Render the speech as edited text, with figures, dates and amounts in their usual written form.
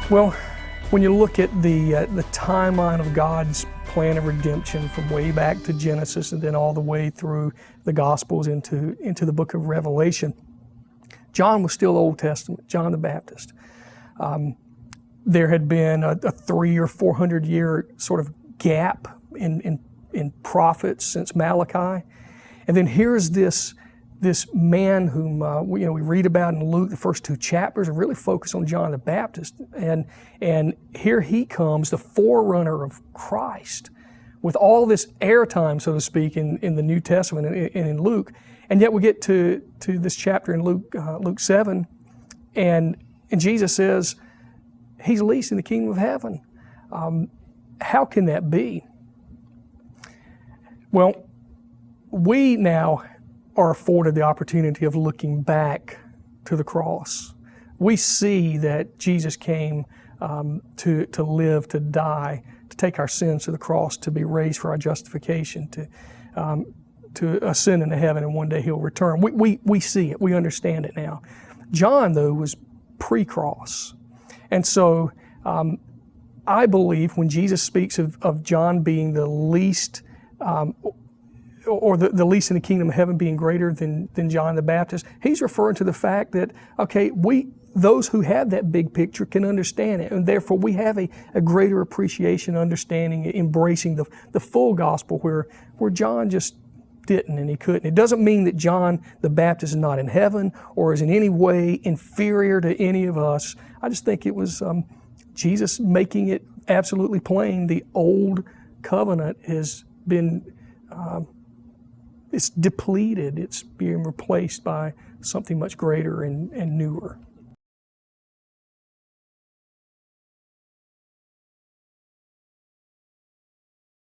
Well, when you look at the timeline of God's plan of redemption from way back to Genesis and then all the way through the Gospels into the book of Revelation, John was still Old Testament, John the Baptist. There had been a 300 or 400 year sort of gap in prophets since Malachi. And then here's this man whom we read about in Luke. The first two chapters are really focused on John the Baptist, and here he comes, the forerunner of Christ, with all this airtime, so to speak, in the New Testament and in Luke. And yet we get to this chapter in Luke 7, and Jesus says he's least in the kingdom of heaven. How can that be? Well, we now are afforded the opportunity of looking back to the cross. We see that Jesus came to live, to die, to take our sins to the cross, to be raised for our justification, to ascend into heaven, and one day He'll return. We see it. We understand it now. John, though, was pre-cross. And so I believe when Jesus speaks of John being the least or the least in the kingdom of heaven being greater than John the Baptist, he's referring to the fact that, okay, those who have that big picture can understand it, and therefore we have a greater appreciation, understanding, embracing the full gospel where John just didn't and he couldn't. It doesn't mean that John the Baptist is not in heaven or is in any way inferior to any of us. I just think it was Jesus making it absolutely plain. The old covenant has been it's depleted. It's being replaced by something much greater and newer.